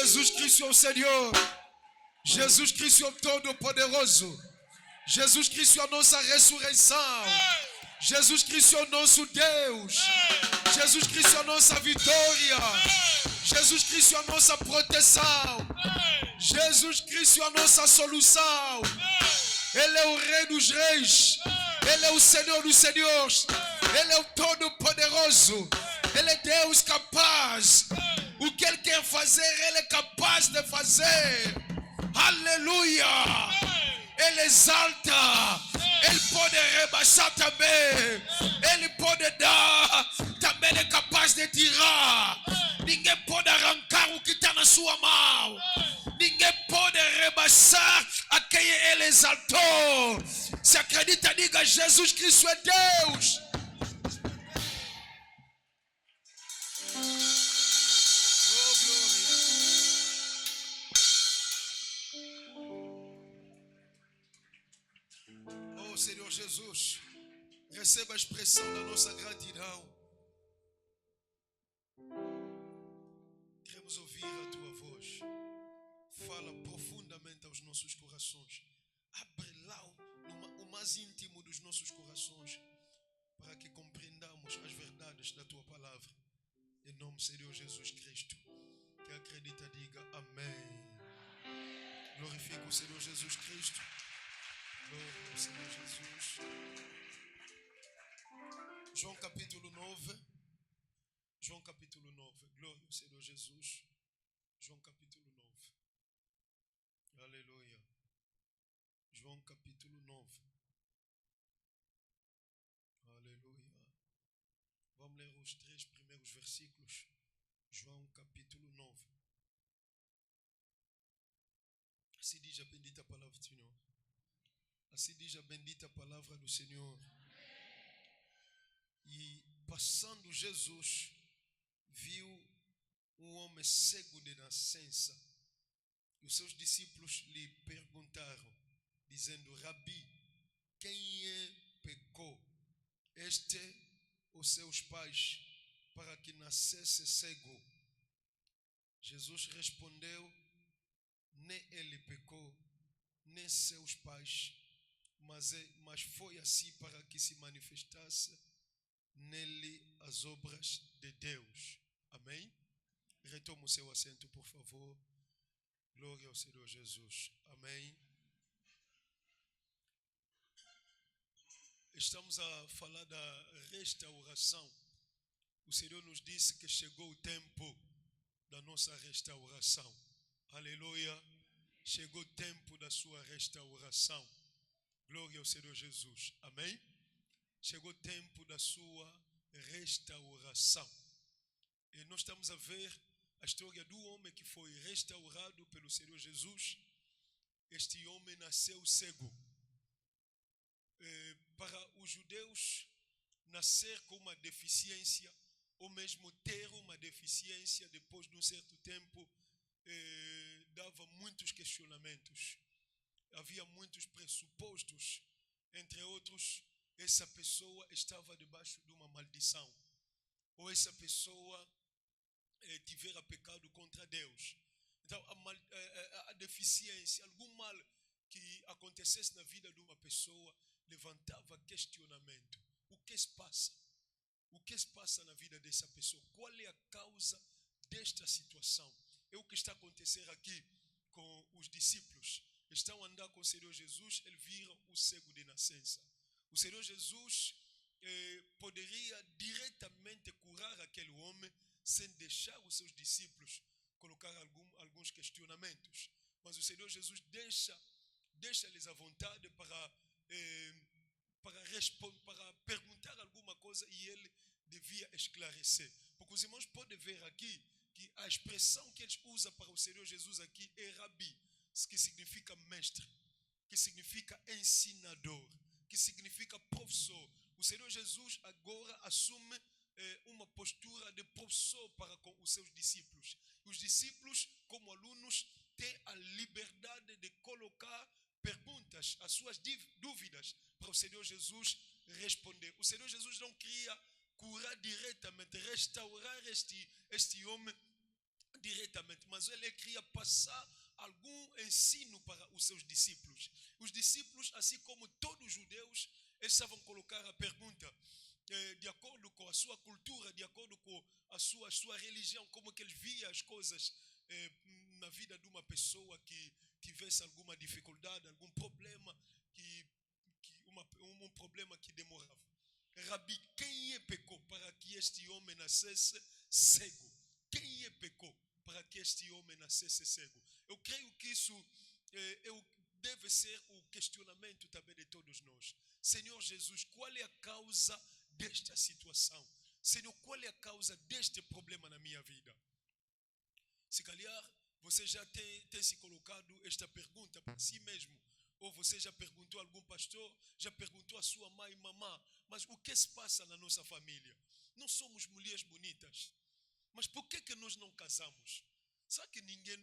Jesus Cristo é o Senhor. Jesus Cristo é o Todo-Poderoso. Jesus Cristo é a nossa ressurreição. Jesus Cristo é o nosso Deus. Jesus Cristo é a nossa vitória. Jesus Cristo é a nossa proteção. Jesus Cristo é a nossa solução. Ele é o Rei dos Reis. Ele é o Senhor dos Senhores. Ele é o Todo-Poderoso. Ele é Deus capaz. O que Ele quer fazer, Ele é capaz de fazer. Aleluia! Ele exalta. Ele pode rebaixar também. Ele pode dar. Também Ele é capaz de tirar. Ninguém pode arrancar o que está na sua mão. Ninguém pode rebaixar a quem Ele exaltou. Se acredita, diga: Jesus Cristo é Deus. Oh Senhor Jesus, receba a expressão da nossa gratidão. Queremos ouvir a Tua voz. Fala profundamente aos nossos corações. Abre lá o mais íntimo dos nossos corações, para que compreendamos as verdades da Tua palavra. Em nome do Senhor Jesus Cristo. Quem acredita, diga amém. Glorifica o Senhor Jesus Cristo. Glória ao Senhor Jesus. João capítulo 9. João capítulo 9. Glória ao Senhor Jesus. João capítulo 9. Aleluia. João capítulo 9. Aleluia. Vamos ler os 3 primeiros versículos. João capítulo 9. Assim diz a bendita palavra do Senhor. Assim diz a bendita palavra do Senhor. E passando Jesus, viu um homem cego de nascença. E os seus discípulos lhe perguntaram, dizendo: Rabi, quem pecou, este ou seus pais, para que nascesse cego? Jesus respondeu: nem ele pecou, nem seus pais, mas foi assim para que se manifestasse nele as obras de Deus. Amém? Retoma o seu assento, por favor. Glória ao Senhor Jesus. Amém. Estamos a falar da restauração. O Senhor nos disse que chegou o tempo da nossa restauração. Aleluia. Chegou o tempo da sua restauração. Glória ao Senhor Jesus. Amém. Chegou o tempo da sua restauração. E nós estamos a ver a história do homem que foi restaurado pelo Senhor Jesus. Este homem nasceu cego. Para os judeus, nascer com uma deficiência, ou mesmo ter uma deficiência depois de um certo tempo, dava muitos questionamentos. Havia muitos pressupostos. Entre outros, essa pessoa estava debaixo de uma maldição. Ou essa pessoa tivera pecado contra Deus. Então, a deficiência, algum mal que acontecesse na vida de uma pessoa, levantava questionamento. O que se passa? O que se passa na vida dessa pessoa? Qual é a causa desta situação? É o que está acontecendo aqui com os discípulos. Estão a andar com o Senhor Jesus, eles viram o cego de nascença. O Senhor Jesus poderia diretamente curar aquele homem sem deixar os seus discípulos colocar alguns questionamentos. Mas o Senhor Jesus deixa-lhes a vontade para perguntar alguma coisa, e ele devia esclarecer. Porque os irmãos podem ver aqui que a expressão que eles usam para o Senhor Jesus aqui é Rabi, que significa mestre, que significa ensinador, que significa professor. O Senhor Jesus agora assume uma postura de professor para com os seus discípulos. Os discípulos, como alunos, têm a liberdade de colocar perguntas, as suas dúvidas, para o Senhor Jesus responder. O Senhor Jesus não queria curar diretamente, restaurar este homem diretamente, mas ele queria passar algum ensino para os seus discípulos. Os discípulos, assim como todos os judeus, eles estavam colocar a pergunta de acordo com a sua cultura, de acordo com a sua religião, como que eles viam as coisas na vida de uma pessoa que tivesse alguma dificuldade, algum problema, um problema que demorava. Rabi, quem pecou para que este homem nascesse cego? Quem pecou para que este homem nascesse cego? Eu creio que isso deve ser o questionamento também de todos nós. Senhor Jesus, qual é a causa desta situação? Senhor, qual é a causa deste problema na minha vida? Se calhar você já tem se colocado esta pergunta para si mesmo. Ou você já perguntou a algum pastor, já perguntou a sua mãe, mamã, mas o que se passa na nossa família? Nós somos mulheres bonitas, mas por que nós não casamos? Será que ninguém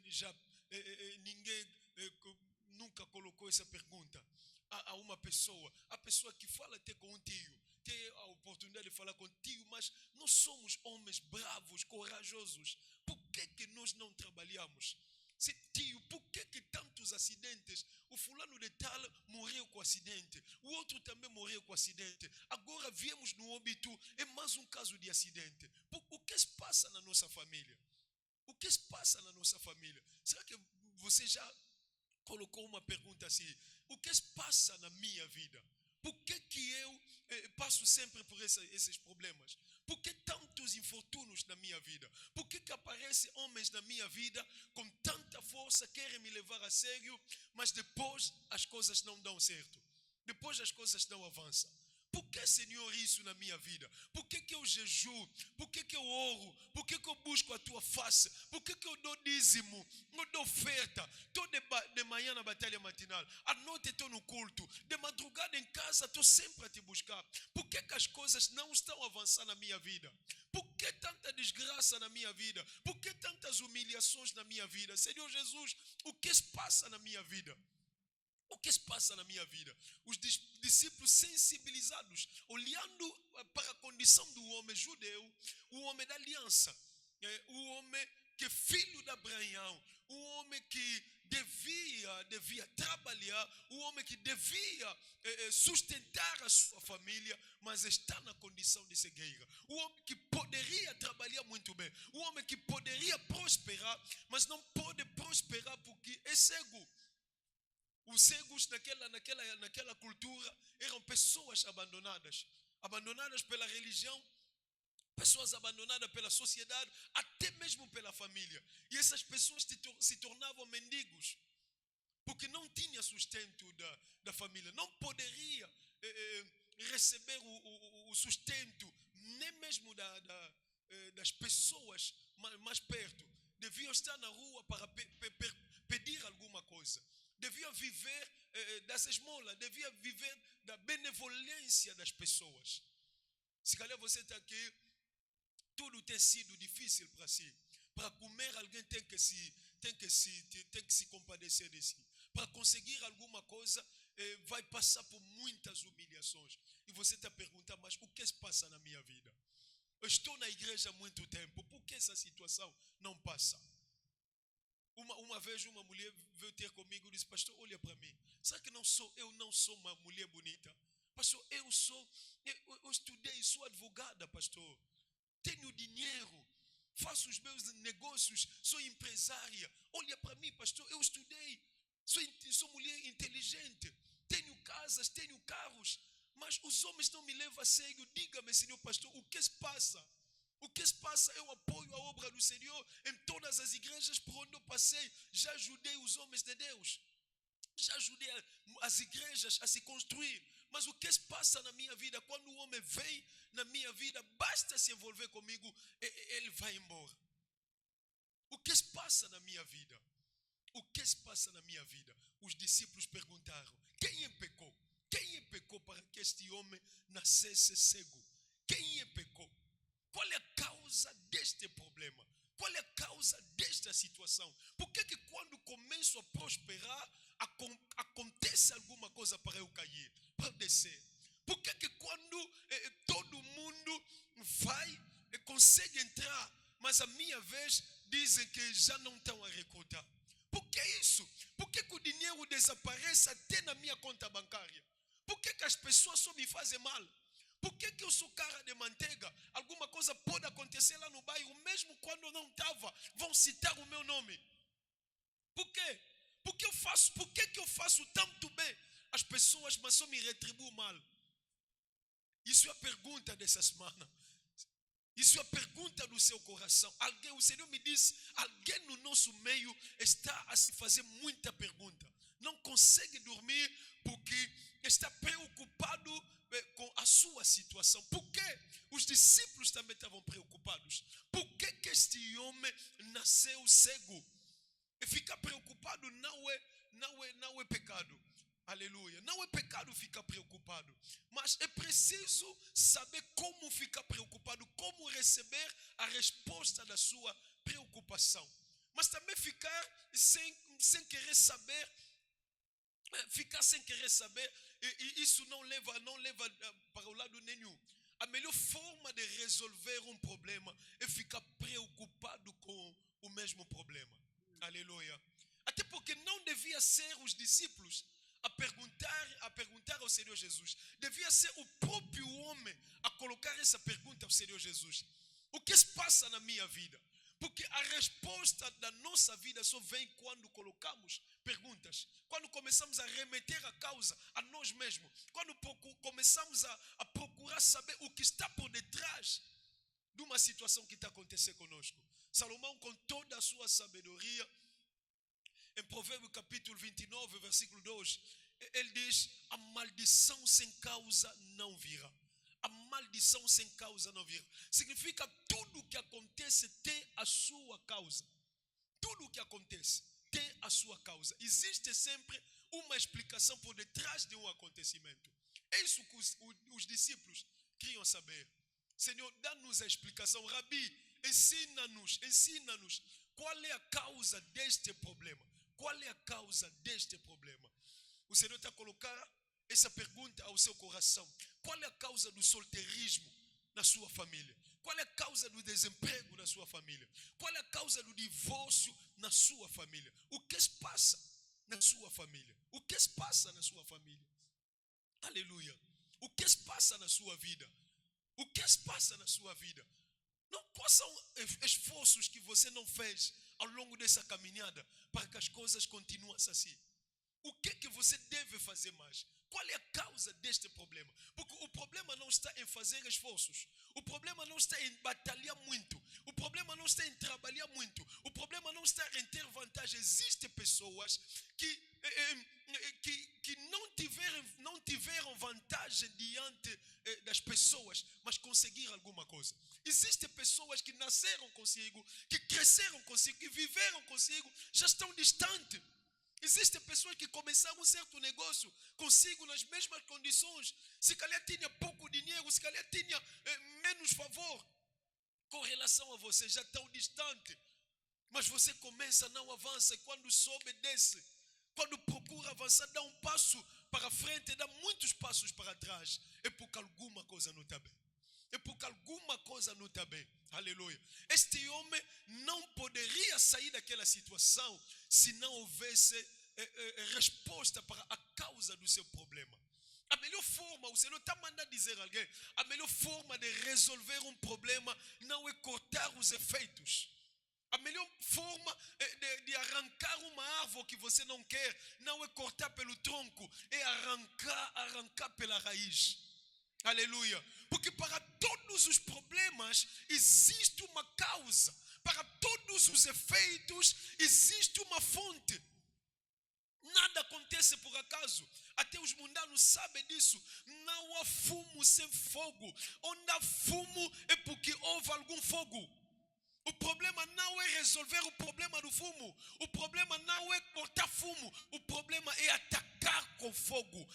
nunca colocou essa pergunta a uma pessoa? A pessoa que fala até com um tio, tem a oportunidade de falar com um tio, mas nós somos homens bravos, corajosos. Por que nós não trabalhamos? Se tio, por que tantos acidentes? O fulano de tal morreu com acidente, o outro também morreu com acidente. Agora viemos no óbito, é mais um caso de acidente. O que se passa na nossa família? O que se passa na nossa família? Será que você já colocou uma pergunta assim? O que se passa na minha vida? Por que eu passo sempre por esses problemas? Por que tantos infortúnios na minha vida? Por que aparecem homens na minha vida com tanta força, querem me levar a sério, mas depois as coisas não dão certo? Depois as coisas não avançam. Por que, Senhor, isso na minha vida? Por que eu jejuo? Por que eu oro? Por que eu busco a tua face? Por que eu dou dízimo? Eu dou oferta. Estou de manhã na batalha matinal. À noite estou no culto. De madrugada em casa estou sempre a te buscar. Por que as coisas não estão avançando na minha vida? Por que tanta desgraça na minha vida? Por que tantas humilhações na minha vida? Senhor Jesus, o que se passa na minha vida? O que se passa na minha vida? Os discípulos sensibilizados, olhando para a condição do homem judeu, o homem da aliança, o homem que é filho de Abraão, o homem que devia trabalhar, o homem que devia sustentar a sua família, mas está na condição de cegueira. O homem que poderia trabalhar muito bem, o homem que poderia prosperar, mas não pode prosperar porque é cego. Os cegos naquela cultura eram pessoas abandonadas pela religião, pessoas abandonadas pela sociedade, até mesmo pela família. E essas pessoas se tornavam mendigos, porque não tinha sustento da família, não poderia receber o sustento, nem mesmo das pessoas mais perto. Deviam estar na rua para pedir alguma coisa. Devia viver das esmolas, devia viver da benevolência das pessoas. Se calhar você está aqui, tudo tem sido difícil para si. Para comer, alguém tem que se compadecer de si. Para conseguir alguma coisa, vai passar por muitas humilhações. E você está perguntando, mas o que se passa na minha vida? Eu estou na igreja há muito tempo, por que essa situação não passa? Uma vez uma mulher veio ter comigo e disse, pastor, olha para mim. Será que eu não sou uma mulher bonita? Pastor, eu estudei, sou advogada, pastor. Tenho dinheiro, faço os meus negócios, sou empresária. Olha para mim, pastor, eu estudei, sou mulher inteligente. Tenho casas, tenho carros, mas os homens não me levam a sério. Diga-me, senhor pastor, o que se passa? O que se passa? Eu apoio a obra do Senhor em todas as igrejas por onde eu passei. Já ajudei os homens de Deus. Já ajudei as igrejas a se construir. Mas o que se passa na minha vida? Quando o homem vem na minha vida, basta se envolver comigo, ele vai embora. O que se passa na minha vida? O que se passa na minha vida? Os discípulos perguntaram, quem pecou? Quem pecou para que este homem nascesse cego? Quem pecou? Qual é a causa deste problema? Qual é a causa desta situação? Por que quando começo a prosperar, acontece alguma coisa para eu cair, para eu descer? Por que quando todo mundo vai, consegue entrar, mas a minha vez dizem que já não estão a recrutar. Por que isso? Por que o dinheiro desaparece até na minha conta bancária? Por que as pessoas só me fazem mal? Por que eu sou cara de manteiga? Alguma coisa pode acontecer lá no bairro, mesmo quando eu não estava, vão citar o meu nome. Por quê? Por que eu faço tanto bem? As pessoas, mas só me retribuem mal. Isso é a pergunta dessa semana. Isso é a pergunta do seu coração. O Senhor me disse, alguém no nosso meio está a se fazer muita pergunta. Não consegue dormir porque está preocupado com a sua situação. Por quê? Os discípulos também estavam preocupados. Por que este homem nasceu cego? E ficar preocupado não é pecado. Aleluia. Não é pecado ficar preocupado. Mas é preciso saber como ficar preocupado, como receber a resposta da sua preocupação. Mas também ficar sem querer saber. Ficar sem querer saber, e isso não leva para o lado nenhum. A melhor forma de resolver um problema é ficar preocupado com o mesmo problema. Aleluia. Até porque não devia ser os discípulos a perguntar ao Senhor Jesus. Devia ser o próprio homem a colocar essa pergunta ao Senhor Jesus. O que se passa na minha vida? Porque a resposta da nossa vida só vem quando colocamos perguntas. Quando começamos a remeter a causa a nós mesmos. Quando começamos a procurar saber o que está por detrás de uma situação que está acontecendo conosco. Salomão, com toda a sua sabedoria, em Provérbios capítulo 29, versículo 2, ele diz, a maldição sem causa não virá. A maldição sem causa não virá. Significa tudo o que acontece tem a sua causa. Tudo o que acontece tem a sua causa. Existe sempre uma explicação por detrás de um acontecimento. É isso que os discípulos queriam saber. Senhor, dá-nos a explicação. Rabi, ensina-nos. Qual é a causa deste problema? Qual é a causa deste problema? O Senhor está a colocar essa pergunta ao seu coração. Qual é a causa do solteirismo na sua família? Qual é a causa do desemprego na sua família? Qual é a causa do divórcio na sua família? O que se passa na sua família? O que se passa na sua família? Aleluia. O que se passa na sua vida? O que se passa na sua vida? Não, quais são esforços que você não fez ao longo dessa caminhada para que as coisas continuem assim? O que você deve fazer mais? Qual é a causa deste problema? Porque o problema não está em fazer esforços. O problema não está em batalhar muito. O problema não está em trabalhar muito. O problema não está em ter vantagem. Existem pessoas que não tiveram vantagem diante das pessoas, mas conseguiram alguma coisa. Existem pessoas que nasceram consigo, que cresceram consigo, que viveram consigo, já estão distantes. Existem pessoas que começaram um certo negócio consigo nas mesmas condições. Se calhar tinha pouco dinheiro, se calhar tinha menos favor com relação a você, já tão distante. Mas você começa, não avança, e quando sobe, desce. Quando procura avançar, dá um passo para frente, dá muitos passos para trás. É porque alguma coisa não está bem. É porque alguma coisa não está bem. Aleluia. Este homem não poderia sair daquela situação se não houvesse resposta para a causa do seu problema. A melhor forma, o Senhor está mandando dizer a alguém, a melhor forma de resolver um problema não é cortar os efeitos. A melhor forma de arrancar uma árvore que você não quer não é cortar pelo tronco, é arrancar pela raiz. Aleluia. Porque para todos os problemas existe uma causa. Para todos os efeitos existe uma fonte. Nada acontece por acaso. Até os mundanos sabem disso. Não há fumo sem fogo. Onde há fumo é porque houve algum fogo. O problema não é resolver o problema do fumo. O problema não é cortar fumo. O problema é atacar com fogo.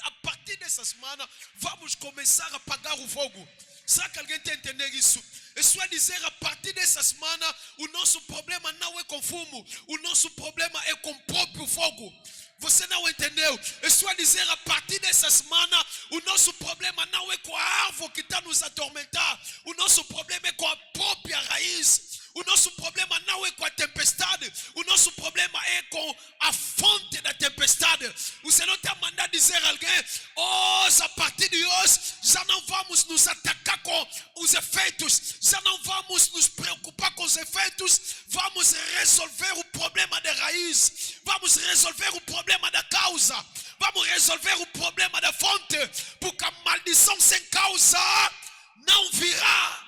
A partir dessa semana, vamos começar a apagar o fogo. Será que alguém está entendendo isso? É só dizer, a partir dessa semana, o nosso problema não é com fumo. O nosso problema é com o próprio fogo. Você não entendeu? É só dizer, a partir dessa semana, o nosso problema não é com a árvore que está nos atormentar. O nosso problema é com a própria raiz. O nosso problema não é com a tempestade. O nosso problema é com a fonte da tempestade. O Senhor está mandando dizer a alguém: hoje, a partir de hoje, já não vamos nos atacar com os efeitos. Já não vamos nos preocupar com os efeitos. Vamos resolver o problema de raiz. Vamos resolver o problema da causa. Vamos resolver o problema da fonte. Porque a maldição sem causa não virá.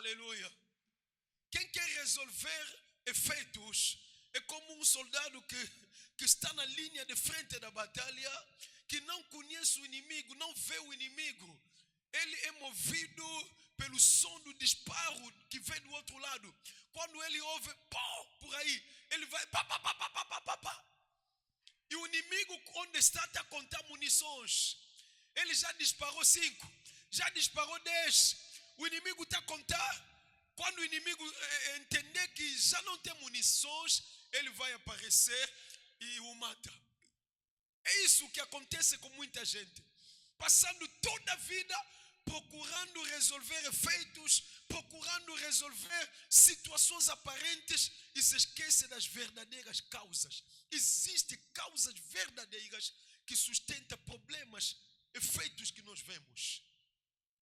Aleluia. Quem quer resolver efeitos é como um soldado que está na linha de frente da batalha, que não conhece o inimigo, não vê o inimigo. Ele é movido pelo som do disparo que vem do outro lado. Quando ele ouve pô, por aí, ele vai pá, pá, pá, pá, pá, pá, pá, pá. E o inimigo, onde está a contar munições. Ele já disparou 5, já disparou 10. O inimigo está a contar. Quando o inimigo entender que já não tem munições, ele vai aparecer e o mata. É isso que acontece com muita gente. Passando toda a vida procurando resolver efeitos, procurando resolver situações aparentes e se esquece das verdadeiras causas. Existem causas verdadeiras que sustentam problemas, efeitos que nós vemos.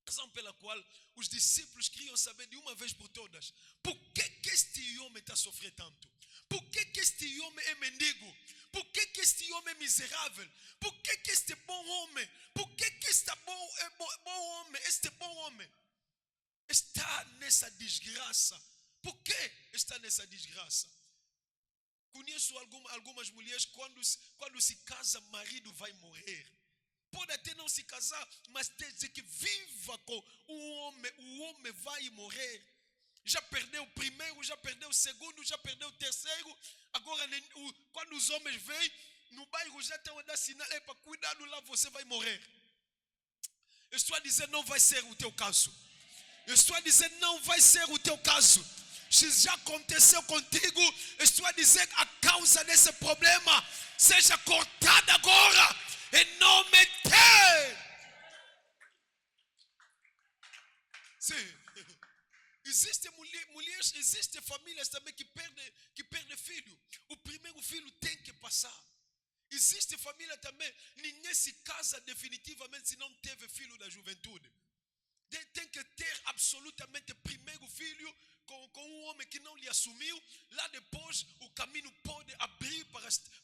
Razão pela qual os discípulos queriam saber de uma vez por todas: por que este homem está sofrendo tanto? Por que este homem é mendigo? Por que este homem é miserável? Por que este bom homem? Por que este bom homem está nessa desgraça? Por que está nessa desgraça? Conheço algumas mulheres, quando se casa, marido vai morrer. Pode até não se casar, mas desde que viva com o homem vai morrer. Já perdeu o primeiro, já perdeu o segundo, já perdeu o terceiro. Agora, quando os homens vêm, no bairro já estão a dar sinal: para cuidado, lá você vai morrer. Eu estou a dizer, não vai ser o teu caso. Eu estou a dizer, não vai ser o teu caso. Se já aconteceu contigo, eu estou a dizer, a causa desse problema seja cortada agora, em nome de... Sim. Existem mulheres, existem famílias também que perdem filho. O primeiro filho tem que passar. Existe família também, ninguém se casa definitivamente se não teve filho da juventude. Tem que ter absolutamente primeiro filho com um homem que não lhe assumiu. Lá depois o caminho pode abrir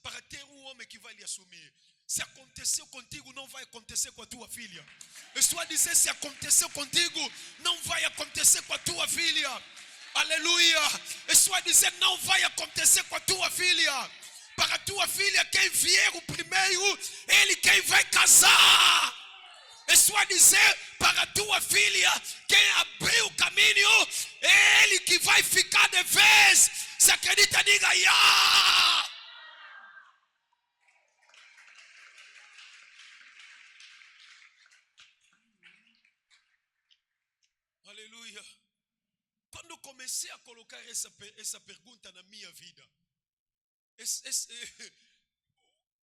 para ter um homem que vai lhe assumir. Se aconteceu contigo, não vai acontecer com a tua filha. Eu estou a dizer, se aconteceu contigo, não vai acontecer com a tua filha. Aleluia. Eu estou a dizer, não vai acontecer com a tua filha. Para a tua filha, quem vier o primeiro, ele quem vai casar. Eu estou a dizer, para a tua filha, quem abrir o caminho, é ele que vai ficar de vez. Se acredita, diga ya. Aleluia. Quando eu comecei a colocar essa pergunta na minha vida,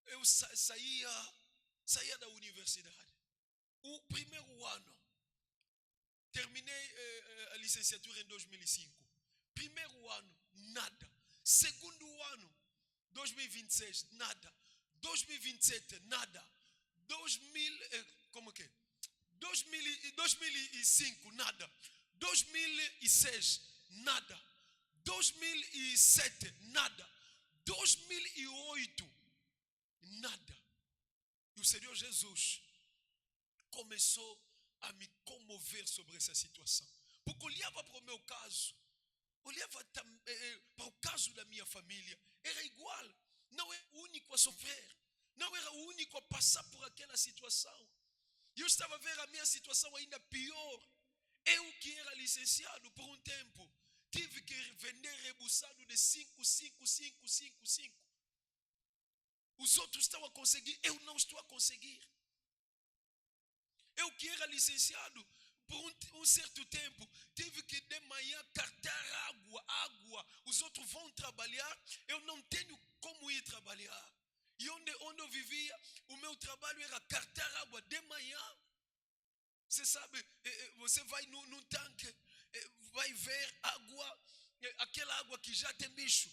eu saía da universidade. O primeiro ano, terminei a licenciatura em 2005. Primeiro ano, nada. Segundo ano, 2026, nada. 2027, nada. 2005, nada. 2006, nada. 2007, nada. 2008, nada. E o Senhor Jesus começou a me comover sobre essa situação. Porque olhava para o meu caso, olhava para o caso da minha família, era igual. Não era o único a sofrer, não era o único a passar por aquela situação. E eu estava a ver a minha situação ainda pior. Eu que era licenciado por um tempo, tive que vender rebuçado de 5. Os outros estão a conseguir, eu não estou a conseguir. Eu que era licenciado por um certo tempo, tive que de manhã cartar água. Os outros vão trabalhar, eu não tenho como ir trabalhar. E onde eu vivia, o meu trabalho era cartar água de manhã Você sabe, você vai num tanque, vai ver água, aquela água que já tem bicho.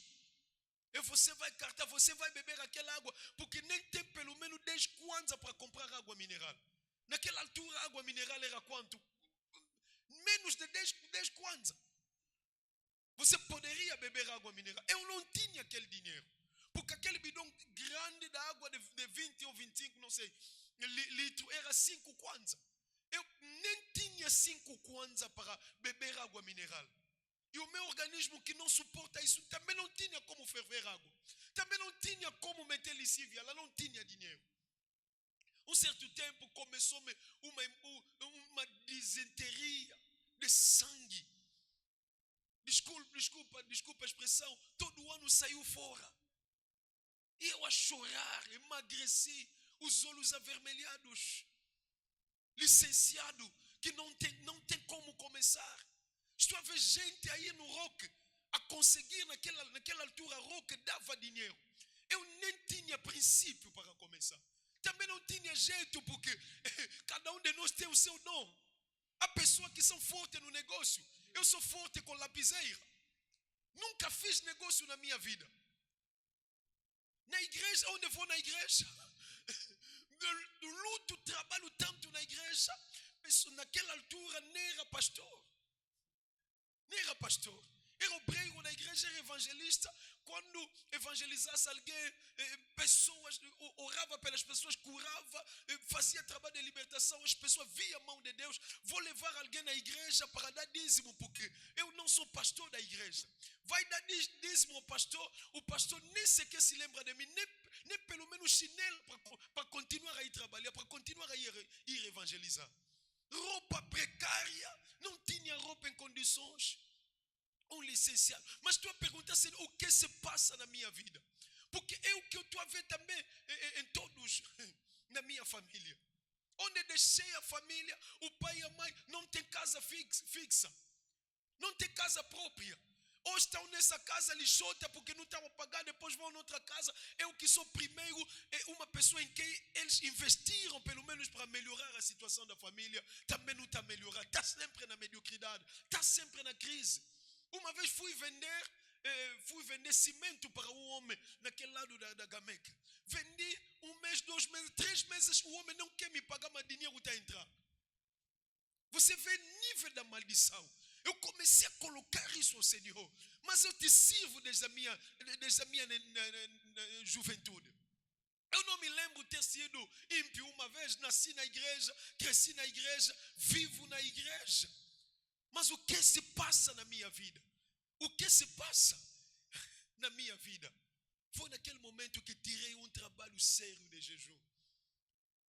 E você vai cartar, você vai beber aquela água, porque nem tem pelo menos 10 kwanza para comprar água mineral. Naquela altura, a água mineral era quanto? Menos de 10 kwanza. Você poderia beber água mineral. Eu não tinha aquele dinheiro. Porque aquele bidão grande da água de 20 ou 25, não sei, litros, era 5 kwanza. Eu nem tinha 5 kwanza para beber água mineral. E o meu organismo que não suporta isso também não tinha como ferver água. Também não tinha como meter lixívia. Ela não tinha dinheiro. Um certo tempo começou-me uma disenteria de sangue. Desculpa a expressão. Todo ano saiu fora. E eu a chorar, emagreci, os olhos avermelhados. Licenciado, que não tem como começar. Estou a ver gente aí no rock a conseguir naquela altura. Rock dava dinheiro. Eu nem tinha princípio para começar. Também não tinha jeito, porque cada um de nós tem o seu dom. Há pessoas que são fortes no negócio. Eu sou forte com lapiseira. Nunca fiz negócio na minha vida. Na igreja, onde eu vou na igreja, eu luto, trabalho tanto na igreja. Naquela altura nem era pastor. Era obreiro na igreja, era evangelista. Quando evangelizasse alguém, pessoas, orava pelas pessoas, curava, fazia trabalho de libertação, as pessoas viam a mão de Deus. Vou levar alguém na igreja para dar dízimo, porque eu não sou pastor da igreja. Vai dar dízimo ao pastor, o pastor nem sequer se lembra de mim, nem pelo menos chinelo para continuar a ir trabalhar, para continuar a ir evangelizar. Roupa precária, não tinha roupa em condições. Um licenciado. Mas estou a perguntar assim, o que se passa na minha vida? Porque é o que eu estou a ver também em todos, na minha família. Onde deixei a família, o pai e a mãe não tem casa fixa. Não tem casa própria. Hoje estão nessa casa lixota porque não estão a pagar, depois vão noutra casa. Eu que sou primeiro, uma pessoa em quem eles investiram, pelo menos para melhorar a situação da família, também não está a melhorar. Está sempre na mediocridade, está sempre na crise. Uma vez fui vender cimento para um homem naquele lado da Gameca. Vendi 1 mês, 2 meses, 3 meses, o homem não quer me pagar, mas dinheiro está a entrar. Você vê o nível da maldição. Eu comecei a colocar isso ao Senhor. Mas eu te sirvo desde a minha juventude. Eu não me lembro ter sido ímpio uma vez. Nasci na igreja, cresci na igreja, vivo na igreja. Mas o que se passa na minha vida? O que se passa na minha vida? Foi naquele momento que tirei um trabalho sério de jejum.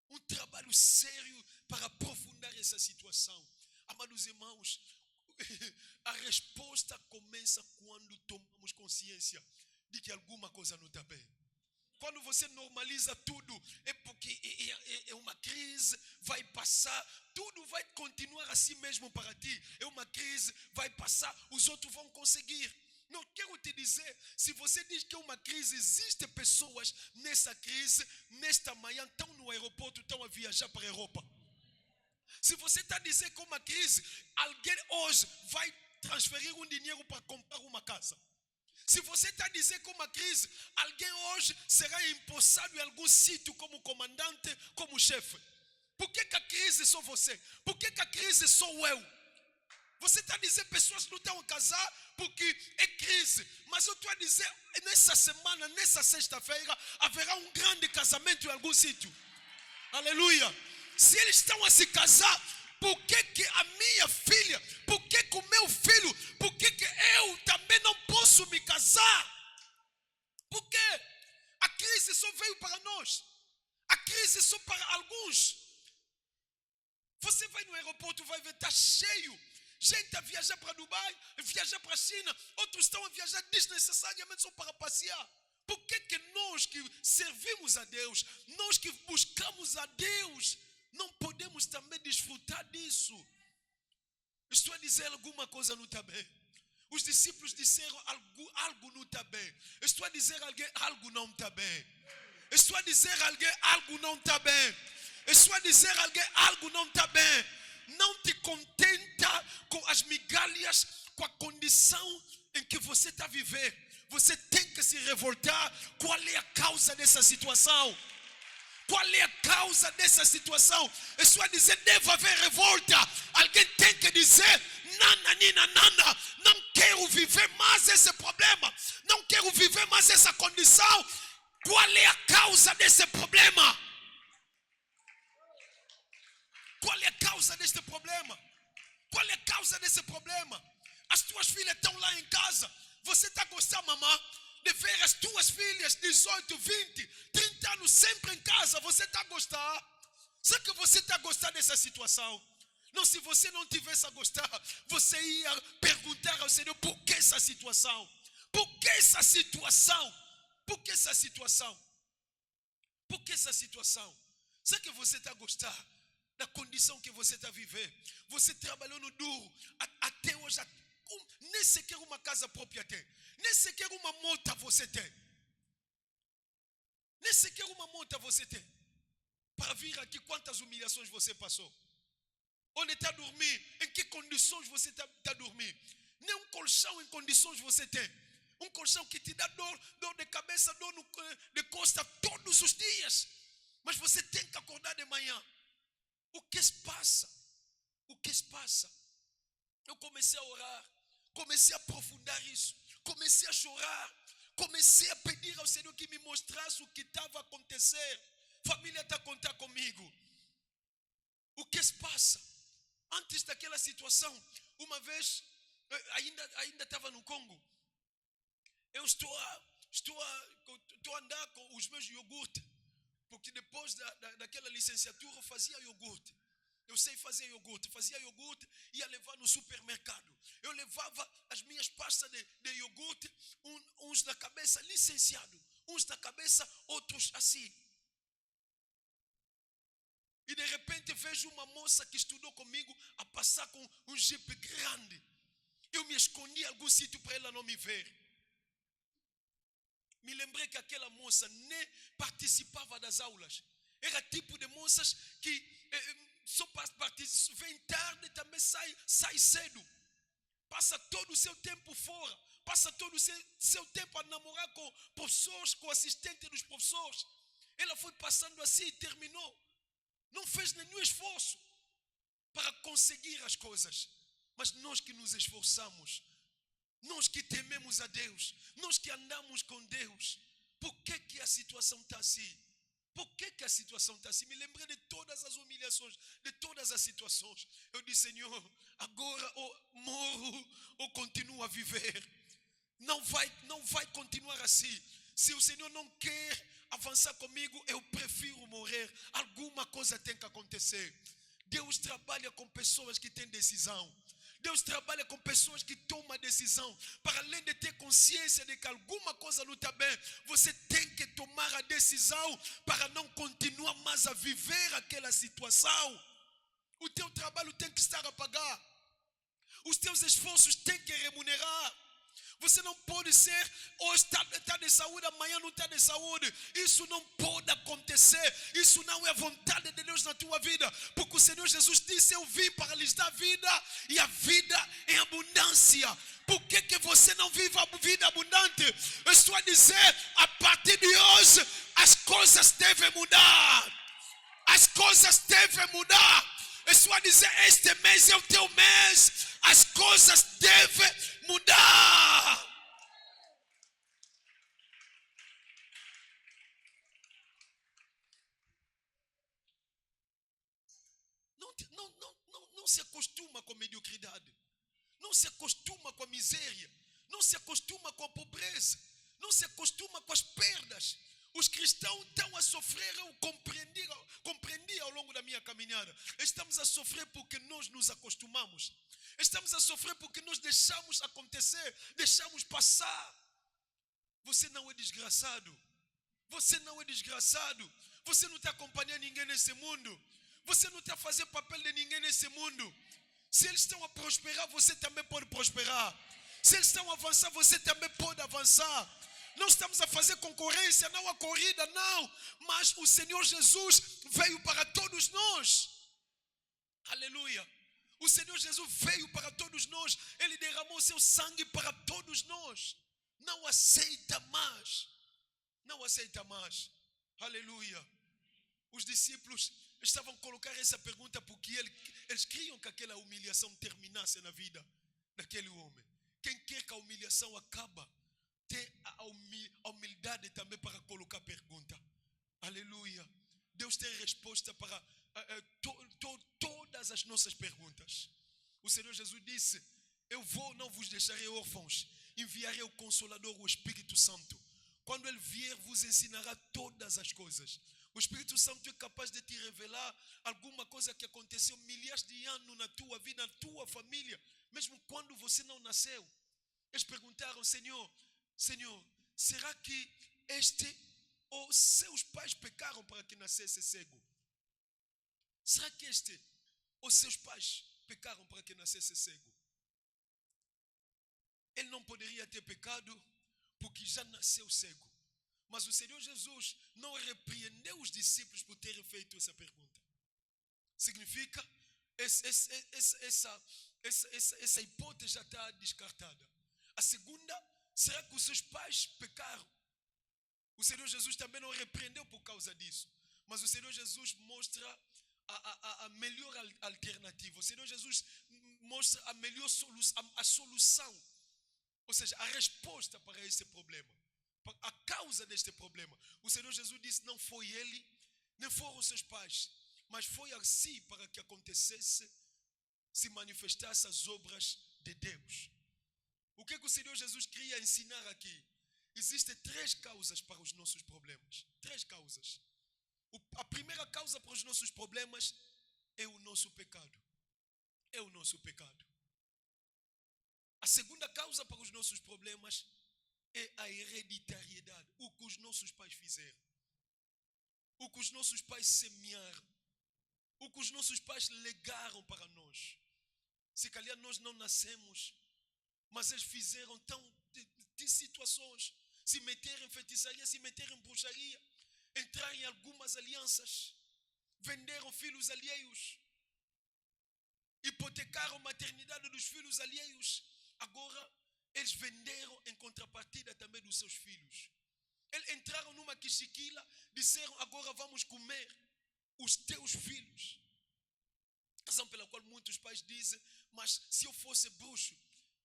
Um trabalho sério para aprofundar essa situação. Amados irmãos, a resposta começa quando tomamos consciência de que alguma coisa não está bem. Quando você normaliza tudo, é porque é uma crise, vai passar, tudo vai continuar assim mesmo para ti. É uma crise, vai passar, os outros vão conseguir. Não quero te dizer, se você diz que é uma crise, existem pessoas nessa crise, nesta manhã, estão no aeroporto, estão a viajar para a Europa. Se você está dizendo que é uma crise, alguém hoje vai transferir um dinheiro para comprar uma casa. Se você está dizendo que é uma crise, alguém hoje será empossado em algum sítio como comandante, como chefe. Por que a crise é só você? Por que a crise sou eu? Você está dizendo que pessoas não estão a casar porque é crise. Mas eu estou a dizer, nessa semana, nessa sexta-feira, haverá um grande casamento em algum sítio. Aleluia. Se eles estão a se casar, por que a minha filha, por que o meu filho, por que eu também não posso me casar? Por quê? A crise só veio para nós. A crise só para alguns. Você vai no aeroporto, vai ver, está cheio. Gente a viajar para Dubai, viajar para a China. Outros estão a viajar desnecessariamente só para passear. Por que nós que servimos a Deus, nós que buscamos a Deus, não podemos também desfrutar disso? Estou a dizer alguma coisa não está bem. Os discípulos disseram algo não está bem. Estou a dizer alguém algo não está bem. Estou a dizer alguém algo não está bem. Estou a dizer alguém algo não está bem. as migalhas com a condição em que você está a viver. Você tem que se revoltar. Qual é a causa dessa situação? Qual é a causa dessa situação? É só dizer, deve haver revolta. Alguém tem que dizer, nana, não quero viver mais esse problema. Não quero viver mais essa condição. Qual é a causa desse problema? Qual é a causa deste problema? Qual é a causa desse problema? As tuas filhas estão lá em casa. Você está gostando, mamãe, de ver as tuas filhas 18, 20, 30 anos sempre em casa? Você está a gostar? Será que você está a gostar dessa situação? Não, se você não tivesse a gostar, você ia perguntar ao Senhor, por que essa situação? Por que essa situação? Por que essa situação? Por que essa situação? Será que você está a gostar da condição que você está a viver? Você trabalhou no duro, até hoje, nem sequer uma casa própria tem. Nem sequer uma moto você tem. Nem sequer uma moto você tem. Para vir aqui, quantas humilhações você passou? Onde está a dormir? Em que condições você está a dormir? Nem um colchão em condições você tem. Um colchão que te dá dor de cabeça, dor de costa todos os dias. Mas você tem que acordar de manhã. O que se passa? O que se passa? Eu comecei a orar, comecei a aprofundar isso, comecei a chorar, comecei a pedir ao Senhor que me mostrasse o que estava a acontecer. Família está a contar comigo. O que se passa? Antes daquela situação, uma vez, ainda estava no Congo, eu estou a andar com os meus iogurtes, porque depois daquela licenciatura eu fazia iogurte. Eu sei fazer iogurte, fazia iogurte, ia levar no supermercado. Eu levava as minhas pastas de iogurte, uns na cabeça licenciado, uns na cabeça, outros assim. E de repente vejo uma moça que estudou comigo a passar com um jipe grande. Eu me escondi em algum sítio para ela não me ver. Me lembrei que aquela moça nem participava das aulas. Era tipo de moças que só vem tarde e também sai cedo. Passa todo o seu tempo fora. Passa todo o seu tempo a namorar com professores, com assistente dos professores. Ela foi passando assim e terminou. Não fez nenhum esforço para conseguir as coisas. Mas nós que nos esforçamos, nós que tememos a Deus, nós que andamos com Deus, por que a situação está assim? Por que a situação está assim? Me lembrei de todas as humilhações, de todas as situações. Eu disse, Senhor, agora ou morro ou continuo a viver. Não vai continuar assim. Se o Senhor não quer avançar comigo, eu prefiro morrer. Alguma coisa tem que acontecer. Deus trabalha com pessoas que têm decisão. Deus trabalha com pessoas que tomam a decisão. Para além de ter consciência de que alguma coisa não está bem, você tem que tomar a decisão para não continuar mais a viver aquela situação. O teu trabalho tem que estar a pagar. Os teus esforços têm que remunerar. Você não pode ser, hoje está de saúde, amanhã não está de saúde. Isso não pode acontecer. Isso não é vontade de Deus na tua vida. Porque o Senhor Jesus disse, eu vim para lhes dar vida e a vida em abundância. Por que você não vive a vida abundante? Eu estou a dizer, a partir de hoje, as coisas devem mudar. As coisas devem mudar. Eu estou a dizer, este mês é o teu mês. As coisas devem mudar. Não se acostuma com a mediocridade. Não se acostuma com a miséria. Não se acostuma com a pobreza. Não se acostuma com as perdas. Os cristãos estão a sofrer, eu compreendi ao longo da minha caminhada. Estamos a sofrer porque nós nos acostumamos. Estamos a sofrer porque nós deixamos acontecer, deixamos passar. Você não é desgraçado. Você não é desgraçado. Você não está acompanhando ninguém nesse mundo. Você não está fazendo papel de ninguém nesse mundo. Se eles estão a prosperar, você também pode prosperar. Se eles estão a avançar, você também pode avançar. Não estamos a fazer concorrência, não a corrida, não. Mas o Senhor Jesus veio para todos nós. Aleluia. O Senhor Jesus veio para todos nós. Ele derramou seu sangue para todos nós. Não aceita mais. Não aceita mais. Aleluia. Os discípulos estavam a colocar essa pergunta porque eles queriam que aquela humilhação terminasse na vida daquele homem. Quem quer que a humilhação acabe, tem a humildade também para colocar pergunta. Aleluia. Deus tem resposta para todas as nossas perguntas. O Senhor Jesus disse: eu não vos deixarei órfãos, enviarei o Consolador, o Espírito Santo. Quando Ele vier, vos ensinará todas as coisas. O Espírito Santo é capaz de te revelar alguma coisa que aconteceu milhares de anos na tua vida, na tua família, mesmo quando você não nasceu. Eles perguntaram: Senhor, será que este ou seus pais pecaram para que nascesse cego? Será que este ou seus pais pecaram para que nascesse cego? Ele não poderia ter pecado porque já nasceu cego. Mas o Senhor Jesus não repreendeu os discípulos por terem feito essa pergunta. Significa, essa hipótese já está descartada. A segunda, será que os seus pais pecaram? O Senhor Jesus também não repreendeu por causa disso. Mas o Senhor Jesus mostra a melhor alternativa. O Senhor Jesus mostra a melhor solução, a solução. Ou seja, a resposta para esse problema. A causa deste problema. O Senhor Jesus disse: não foi ele, nem foram seus pais, mas foi assim para que acontecesse, se manifestasse as obras de Deus. O que o Senhor Jesus queria ensinar aqui? Existem 3 causas para os nossos problemas. 3 causas. A primeira causa para os nossos problemas é o nosso pecado. É o nosso pecado. A segunda causa para os nossos problemas é a hereditariedade. O que os nossos pais fizeram. O que os nossos pais semearam. O que os nossos pais legaram para nós. Se calhar nós não nascemos, mas eles fizeram de situações. Se meteram em feitiçaria, se meteram em bruxaria. Entraram em algumas alianças. Venderam filhos alheios. Hipotecaram a maternidade dos filhos alheios. Agora, eles venderam em contrapartida também dos seus filhos. Eles entraram numa quichiquila, disseram: agora vamos comer os teus filhos. Razão pela qual muitos pais dizem: mas se eu fosse bruxo,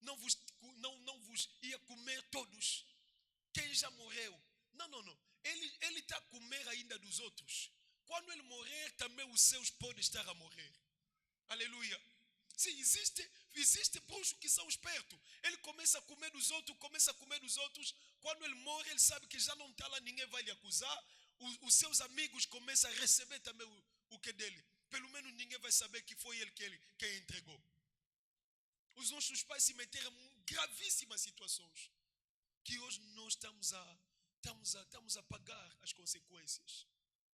não vos ia comer todos. Quem já morreu? Não. Ele está a comer ainda dos outros. Quando ele morrer, também os seus podem estar a morrer. Aleluia. Sim, existe bruxos que são espertos. Ele começa a comer dos outros, Quando ele morre, ele sabe que já não está lá, ninguém vai lhe acusar. Os seus amigos começam a receber também o que é dele. Pelo menos ninguém vai saber que foi ele quem entregou. Os nossos pais se meteram em gravíssimas situações que hoje nós estamos a pagar as consequências.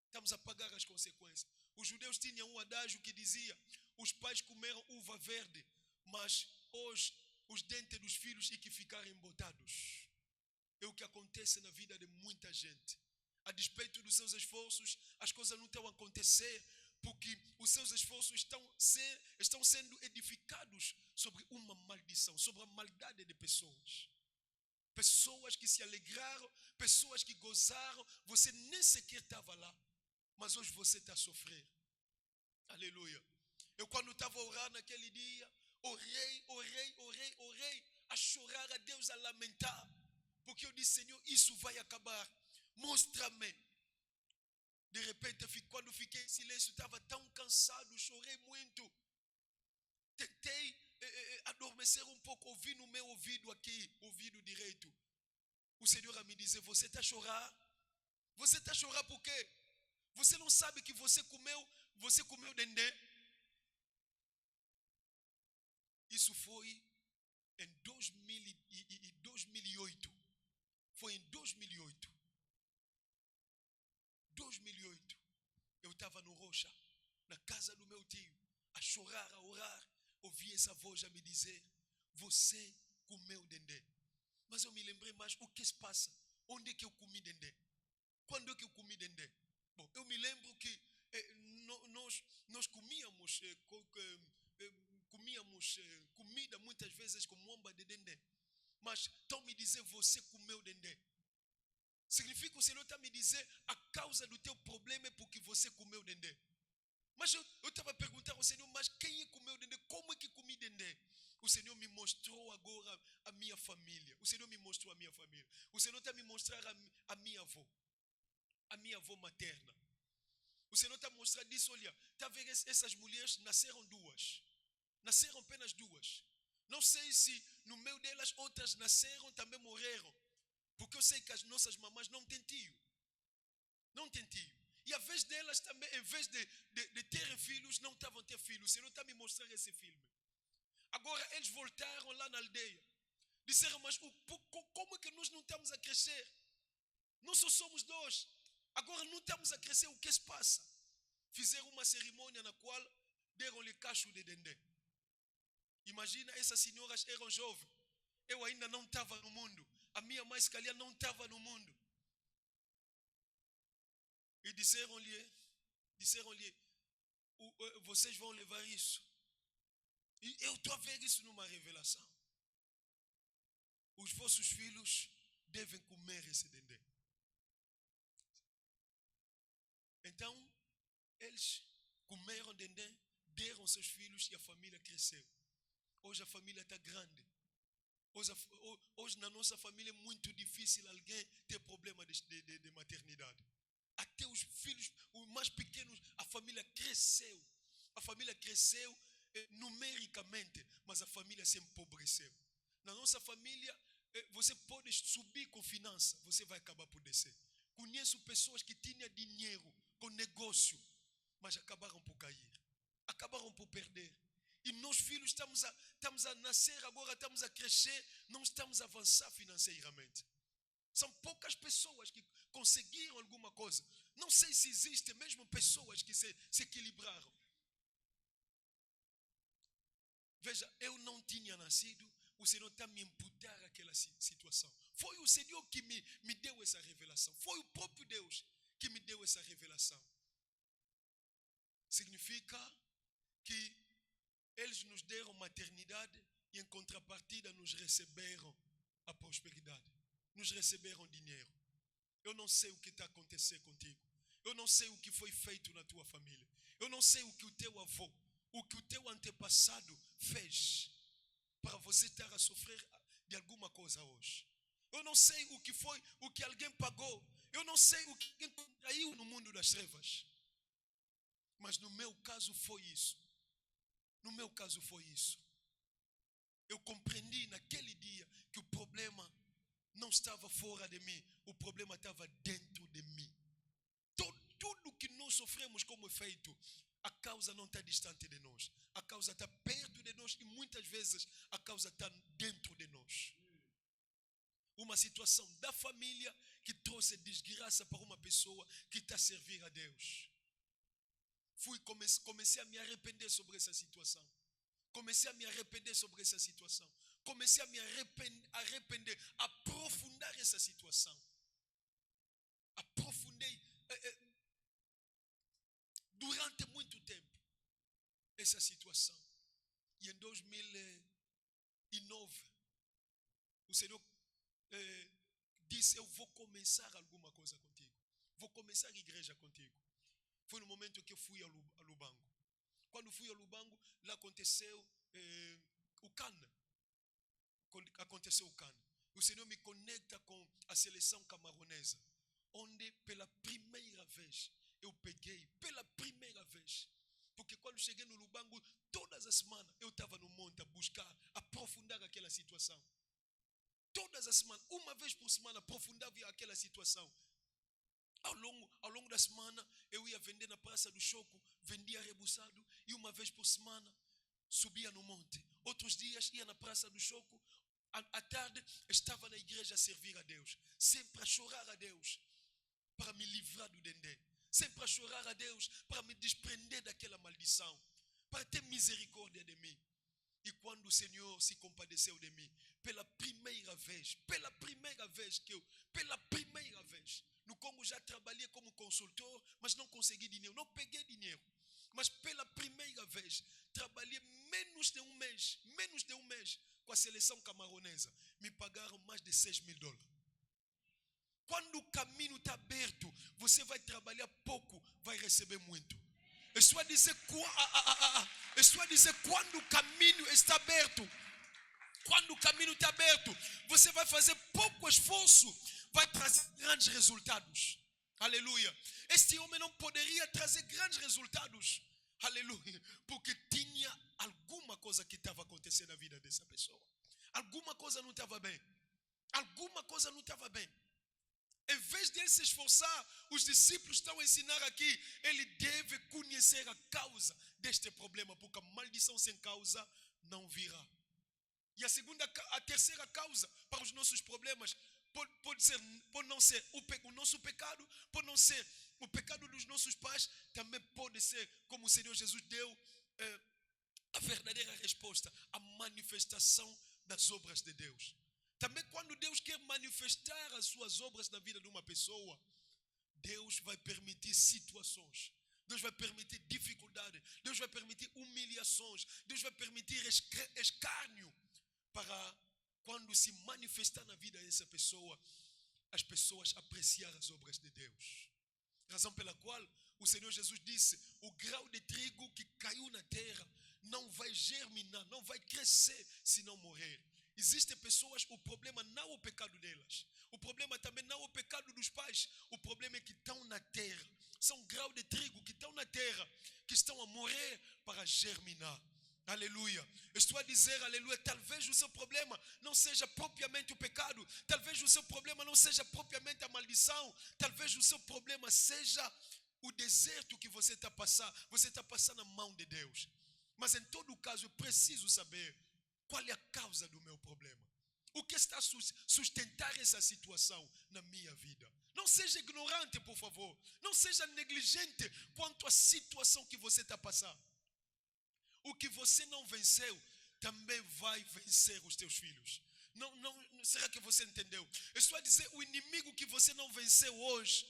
Estamos a pagar as consequências. Os judeus tinham um adágio que dizia: os pais comeram uva verde, mas hoje os dentes dos filhos e que ficaram embotados. É o que acontece na vida de muita gente. A despeito dos seus esforços, as coisas não estão a acontecer, porque os seus esforços estão sendo edificados sobre uma maldição, sobre a maldade de pessoas. Pessoas que se alegraram, pessoas que gozaram, você nem sequer estava lá, mas hoje você está a sofrer. Aleluia. Eu quando estava a orar naquele dia, orei, a chorar a Deus, a lamentar, porque eu disse: Senhor, isso vai acabar, mostra-me. De repente, quando fiquei em silêncio, estava tão cansado, chorei muito. Tentei adormecer um pouco, ouvi no meu ouvido aqui, ouvido direito, o Senhor a me dizer: você está a chorar? Você está a chorar por quê? Você não sabe que você comeu dendê? Isso foi em 2008. Foi em 2008. 2008. Eu estava no Rocha, na casa do meu tio, a chorar, a orar. Ouvi essa voz a me dizer: você comeu dendê. Mas eu me lembrei mais: o que se passa? Onde é que eu comi dendê? Quando é que eu comi dendê? Bom, eu me lembro que nós comíamos temos comida muitas vezes com momba de dendê. Mas estão me dizer, você comeu dendê. Significa que o Senhor está me dizer, a causa do teu problema é porque você comeu dendê. Mas eu estava perguntando ao Senhor, mas quem é que comeu dendê? Como é que comi dendê? O Senhor me mostrou agora a minha família. O Senhor me mostrou a minha família. O Senhor está me mostrar a minha avó materna. O Senhor está mostrando isso, olha, está vendo essas mulheres nasceram duas. Nasceram apenas duas. Não sei se no meio delas outras nasceram, também morreram. Porque eu sei que as nossas mamães não têm tio. Não têm tio. E a vez delas também, em vez de terem filhos, não estavam a ter filhos. O Senhor está me mostrando esse filme. Agora eles voltaram lá na aldeia. Disseram, mas como é que nós não estamos a crescer? Nós só somos dois. Agora não estamos a crescer, o que se passa? Fizeram uma cerimônia na qual deram-lhe cacho de dendê. Imagina, essas senhoras eram jovens. Eu ainda não estava no mundo. A minha mãe, se calhar, não estava no mundo. E disseram-lhe, vocês vão levar isso. E eu estou a ver isso numa revelação. Os vossos filhos devem comer esse dendê. Então, eles comeram dendê, deram seus filhos e a família cresceu. Hoje a família está grande. Hoje na nossa família é muito difícil alguém ter problema de maternidade. Até os filhos, os mais pequenos, a família cresceu. A família cresceu numericamente, mas a família se empobreceu. Na nossa família, você pode subir com finança, você vai acabar por descer. Conheço pessoas que tinham dinheiro com negócio, mas acabaram por cair. Acabaram por perder. E nós filhos estamos a nascer agora, estamos a crescer, não estamos a avançar financeiramente. São poucas pessoas que conseguiram alguma coisa. Não sei se existem mesmo pessoas que se equilibraram. Veja, eu não tinha nascido, o Senhor está a me imputar aquela situação. Foi o Senhor que me deu essa revelação. Foi o próprio Deus que me deu essa revelação. Significa que eles nos deram maternidade e em contrapartida nos receberam a prosperidade. Nos receberam dinheiro. Eu não sei o que está acontecendo contigo. Eu não sei o que foi feito na tua família. Eu não sei o que o teu avô, o que o teu antepassado fez para você estar a sofrer de alguma coisa hoje. Eu não sei o que foi, o que alguém pagou. Eu não sei o que alguém contraiu no mundo das trevas. Mas no meu caso foi isso. No meu caso foi isso. Eu compreendi naquele dia que o problema não estava fora de mim. O problema estava dentro de mim. Tudo que nós sofremos como efeito, a causa não está distante de nós. A causa está perto de nós e muitas vezes a causa está dentro de nós. Uma situação da família que trouxe desgraça para uma pessoa que está a servir a Deus. Comecei a me arrepender sobre essa situação. Comecei a me arrepender sobre essa situação. Comecei a me arrepender, aprofundar essa situação. Aprofundei durante muito tempo essa situação. E em 2009, o Senhor disse, eu vou começar alguma coisa contigo. Vou começar a igreja contigo. Foi no momento que eu fui a Lubango. Quando fui a Lubango, lá aconteceu o CAN. Aconteceu o CAN. O Senhor me conecta com a seleção camaronesa, onde pela primeira vez eu peguei, pela primeira vez. Porque quando cheguei no Lubango, todas as semanas eu estava no monte a buscar, aprofundar aquela situação. Todas as semanas, uma vez por semana, aprofundava aquela situação. Ao longo da semana, eu ia vender na Praça do Choco, vendia rebuçado, e uma vez por semana, subia no monte. Outros dias, ia na Praça do Choco, à tarde, estava na igreja a servir a Deus. Sempre a chorar a Deus, para me livrar do dendê. Sempre a chorar a Deus, para me desprender daquela maldição, para ter misericórdia de mim. E quando o Senhor se compadeceu de mim, pela primeira vez, no Congo já trabalhei como consultor, mas não consegui dinheiro, não peguei dinheiro. Mas pela primeira vez, trabalhei menos de um mês com a seleção camaronesa. Me pagaram mais de $6.000. Quando o caminho está aberto, você vai trabalhar pouco, vai receber muito. Estou a dizer quando o caminho está aberto. Quando o caminho está aberto, você vai fazer pouco esforço, vai trazer grandes resultados. Aleluia. Este homem não poderia trazer grandes resultados. Aleluia. Porque tinha alguma coisa que estava acontecendo na vida dessa pessoa. Alguma coisa não estava bem. Alguma coisa não estava bem. Em vez de ele se esforçar, os discípulos estão a ensinar aqui, ele deve conhecer a causa deste problema, porque a maldição sem causa não virá. E a terceira causa para os nossos problemas pode não ser o nosso pecado, pode não ser o pecado dos nossos pais, também pode ser, como o Senhor Jesus deu a verdadeira resposta, a manifestação das obras de Deus. Também quando Deus quer manifestar as suas obras na vida de uma pessoa, Deus vai permitir situações, Deus vai permitir dificuldades, Deus vai permitir humilhações, Deus vai permitir escárnio, para quando se manifestar na vida dessa pessoa, as pessoas apreciar as obras de Deus. Razão pela qual o Senhor Jesus disse, o grão de trigo que caiu na terra não vai germinar, não vai crescer se não morrer. Existem pessoas, o problema não é o pecado delas. O problema também não é o pecado dos pais. O problema é que estão na terra. São grãos de trigo que estão na terra, que estão a morrer para germinar. Aleluia. Estou a dizer, aleluia, talvez o seu problema não seja propriamente o pecado. Talvez o seu problema não seja propriamente a maldição. Talvez o seu problema seja o deserto que você está passando. Você está passando na mão de Deus. Mas em todo caso, eu preciso saber qual é a causa do meu problema. O que está a sustentar essa situação na minha vida? Não seja ignorante, por favor. Não seja negligente quanto à situação que você está passando. O que você não venceu, também vai vencer os teus filhos. Será que você entendeu? Eu estou a dizer, o inimigo que você não venceu hoje,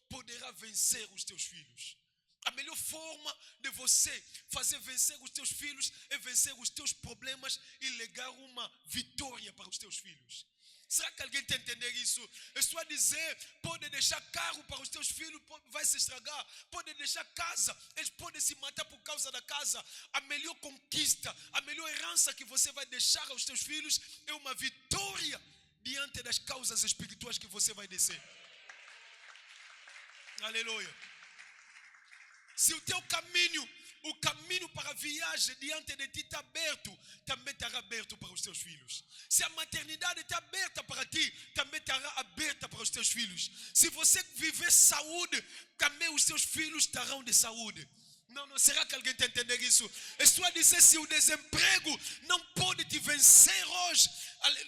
poderá vencer os teus filhos. A melhor forma de você fazer vencer os teus filhos é vencer os teus problemas e legar uma vitória para os teus filhos. Será que alguém está entendendo isso? Eu estou a dizer, pode deixar carro para os teus filhos, vai se estragar. Pode deixar casa, eles podem se matar por causa da casa. A melhor conquista, a melhor herança que você vai deixar aos teus filhos é uma vitória diante das causas espirituais que você vai descer. Aleluia. Se o teu caminho, o caminho para a viagem diante de ti está aberto, também estará aberto para os teus filhos. Se a maternidade está aberta para ti, também estará aberta para os teus filhos. Se você viver saúde, também os teus filhos estarão de saúde. Não, será que alguém está entendendo isso? Estou a dizer, se o desemprego não pode te vencer hoje,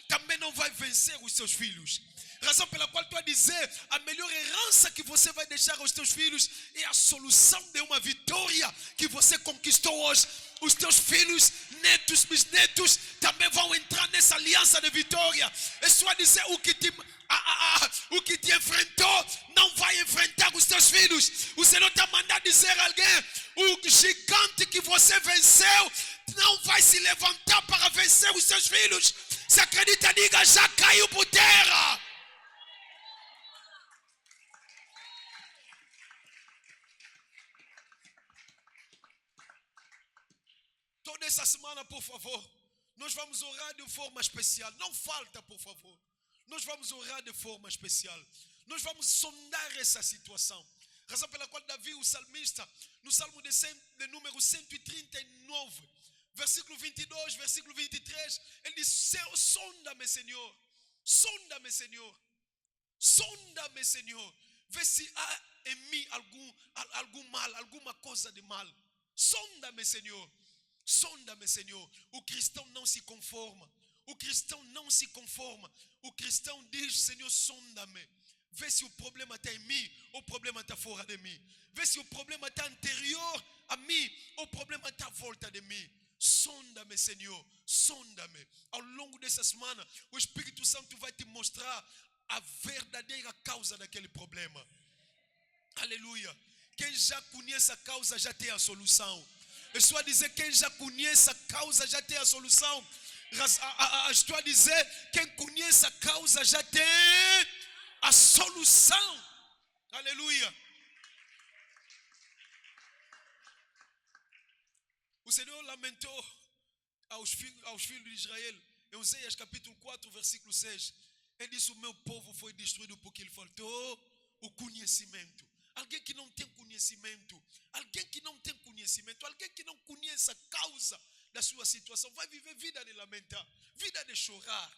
também não vai vencer os seus filhos. Razão pela qual estou a dizer, a melhor herança que você vai deixar aos teus filhos é a solução de uma vitória que você conquistou hoje. Os teus filhos, netos, bisnetos, também vão entrar nessa aliança de vitória. Estou a dizer, o que te enfrentou não vai enfrentar os teus filhos. O Senhor está mandando dizer a alguém, o gigante que você venceu não vai se levantar para vencer os seus filhos. Se acredita, diga, já caiu por terra. Toda essa semana, por favor, nós vamos orar de forma especial. Não falta, por favor. Nós vamos orar de forma especial. Nós vamos sondar essa situação. Razão pela qual Davi, o salmista, no Salmo de número 139, versículo 22, versículo 23, ele diz, sonda-me, Senhor. Sonda-me, Senhor. Sonda-me, Senhor. Vê se há em mim algum mal, alguma coisa de mal. Sonda-me, Senhor. Sonda-me, Senhor. O cristão não se conforma. O cristão não se conforma. O cristão diz, Senhor, sonda-me. Vê se o problema está em mim ou o problema está fora de mim. Vê se o problema está anterior a mim ou o problema está à volta de mim. Sonda-me, Senhor. Sonda-me. Ao longo dessa semana, o Espírito Santo vai te mostrar a verdadeira causa daquele problema. Aleluia. quem já conhece a causa já tem a solução. Eu estou a dizer, quem já conhece a causa já tem a solução. Estou a dizer, quem conhece a causa já tem a solução. Aleluia. O Senhor lamentou aos filhos de Israel, em Oséias capítulo 4, versículo 6. Ele disse, o meu povo foi destruído porque lhe faltou o conhecimento. Alguém que não tem conhecimento, alguém que não tem conhecimento, alguém que não conhece a causa da sua situação, vai viver vida de lamentar, vida de chorar.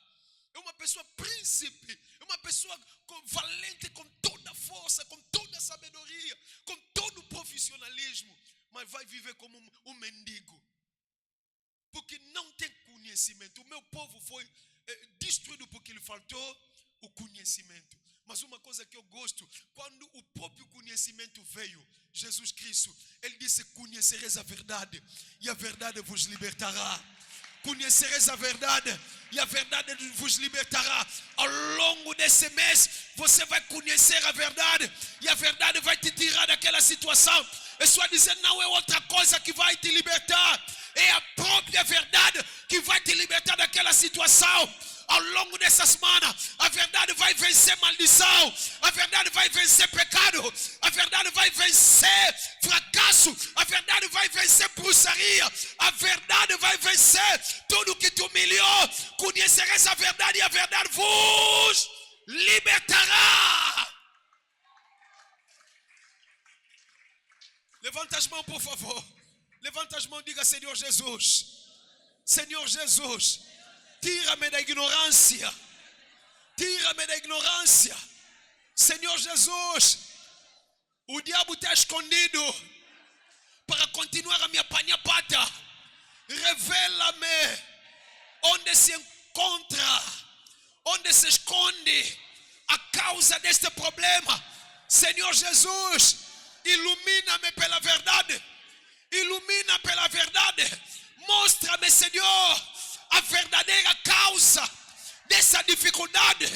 É uma pessoa príncipe, é uma pessoa valente com toda a força, com toda a sabedoria, com todo o profissionalismo, mas vai viver como um mendigo, porque não tem conhecimento. O meu povo foi destruído porque lhe faltou o conhecimento. Mas uma coisa que eu gosto, quando o próprio conhecimento veio, Jesus Cristo, ele disse, conhecereis a verdade e a verdade vos libertará. Conhecereis a verdade e a verdade vos libertará. Ao longo desse mês, você vai conhecer a verdade e a verdade vai te tirar daquela situação. É só dizer, não é outra coisa que vai te libertar, é a própria verdade que vai te libertar daquela situação. Ao longo dessa semana, a verdade vai vencer maldição, a verdade vai vencer pecado, a verdade vai vencer fracasso, a verdade vai vencer bruxaria, a verdade vai vencer tudo que te humilhou. Conhecereis a verdade e a verdade vos libertará. Levanta as mãos, por favor. Levanta as mãos e diga, Senhor Jesus. Senhor Jesus. Tira-me da ignorância. Tira-me da ignorância. Senhor Jesus, o diabo está escondido para continuar a me apanhar pata. Revela-me onde se encontra, onde se esconde a causa deste problema. Senhor Jesus, ilumina-me pela verdade. Ilumina pela verdade. Mostra-me, Senhor, a verdadeira causa dessa dificuldade,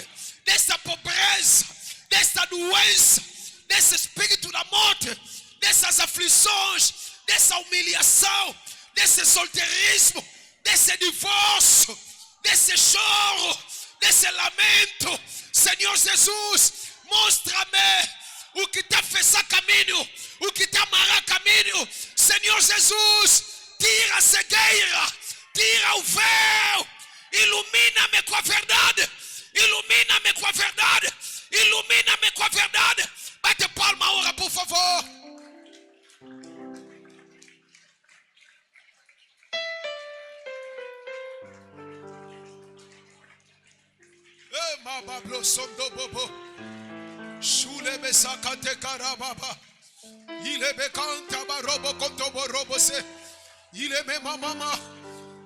dessa pobreza, dessa doença, desse espírito da morte, dessas aflições, dessa humilhação, desse solteirismo, desse divórcio, desse choro, desse lamento. Senhor Jesus, mostra-me o que está fechando caminho, o que está amarrando caminho. Senhor Jesus, tira a cegueira, tira o véu, ilumina-me com a verdade, ilumina-me com a verdade, ilumina-me com a verdade. Bate palma, ora, por favor.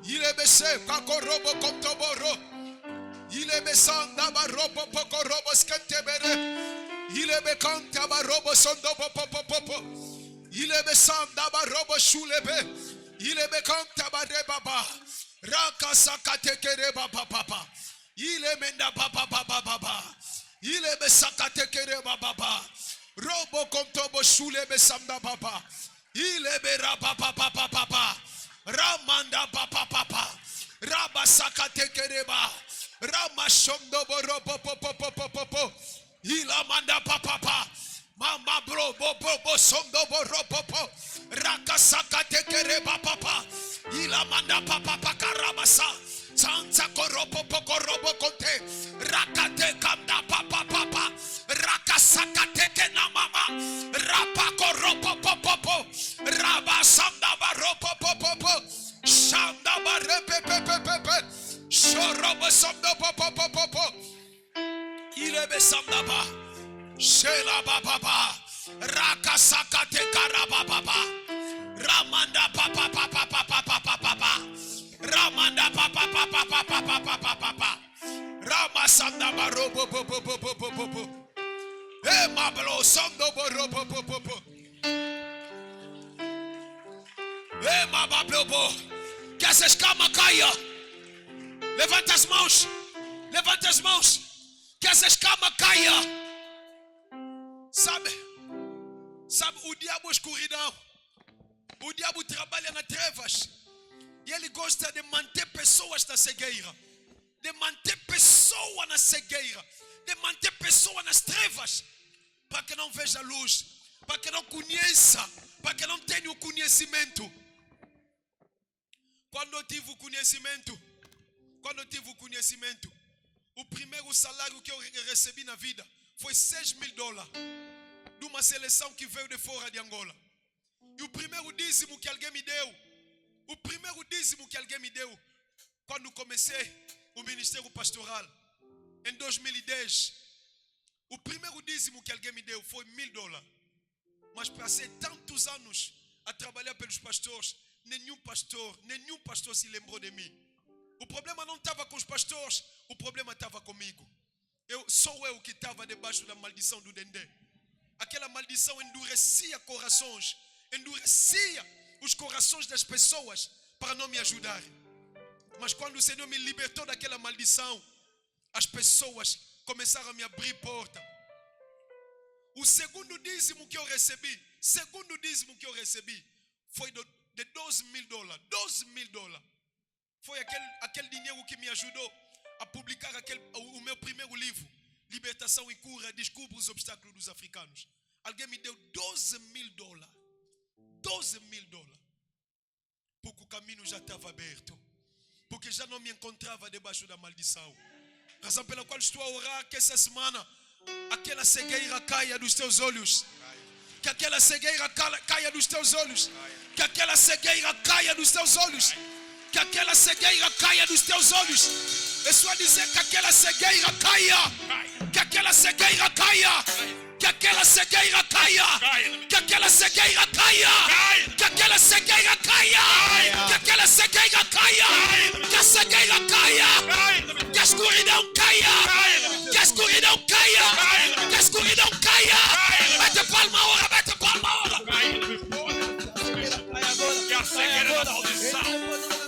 Il est baissé, kakorobo kontoboro. Il est besanda barobo pokorobo skentebere. Il est bekanta barobo sondobo popopopo. Il est besanda barobo shulebe. Il est bekanta barebaba. Raka sakatekere baba papa. Il est menda baba baba baba. Il est besakatekere baba baba. Robo kontobo shulebe samda baba. Il est beraba papa papa. Ramanda papa papa, Rabasaka tekereba, Ramashomdo boropo popo popo popo, Ilamanda papa, Mama bro bobo somdo boropo, Rakasaka tekereba papa, Ilamanda papa karabasa, Santa koropo pokorobo konte, Rakate kanda papa papa, Rakasaka teke na mama, Rapa koropo popo, Rabasanda baropo popo, Shanda barepe pepe, Shorobo somdo popo, Ilebe samda ba, Shela baba, Rakasaka teka rababa, Ramanda papa, Ramanda papa, Ramasanda barobo popo, Emablo somdo boropo. Emablo, que essa escama caia. Levanta as mãos, que essa escama caia. Sabe, Sabe, o diabo é escuridão. O diabo trabalha nas trevas. E ele gosta de manter pessoas na cegueira. De manter pessoa na cegueira. De manter pessoa nas trevas. Para que não veja luz. Para que não conheça. Para que não tenha o conhecimento. Quando eu tive o conhecimento. O primeiro salário que eu recebi na vida foi $6.000. De uma seleção que veio de fora de Angola. E o primeiro dízimo que alguém me deu. Quando comecei o ministério pastoral. Em 2010. O primeiro dízimo que alguém me deu foi $1.000. Mas passei tantos anos a trabalhar pelos pastores. Nenhum pastor se lembrou de mim. O problema não estava com os pastores. O problema estava comigo. Sou eu que estava debaixo da maldição do Dendê. Aquela maldição endurecia corações. Endurecia os corações das pessoas para não me ajudarem. Mas quando o Senhor me libertou daquela maldição, as pessoas começaram a me abrir porta. O segundo dízimo que eu recebi foi de $12.000. $12.000. Foi aquele dinheiro que me ajudou a publicar o meu primeiro livro, Libertação e Cura, Descubra os Obstáculos dos Africanos. Alguém me deu $12.000. $12.000. Porque o caminho já estava aberto. Porque já não me encontrava debaixo da maldição. Razão pela qual estou a orar que essa semana aquela cegueira caia dos teus olhos. Que aquela cegueira caia dos teus olhos. Que aquela cegueira caia dos teus olhos. Que aquela cegueira caia dos teus olhos. É só dizer que aquela cegueira caia. Que aquela cegueira caia. Que aquela cegueira caia. Que aquela cegueira caia. Que aquela cegueira caia. Que aquela cegueira caia. Que a cegueira caia. Que a escuridão caia. Que a escuridão caia. Que a escuridão caia. Bate palma hora, bate palma hora. Que a cegueira da maldição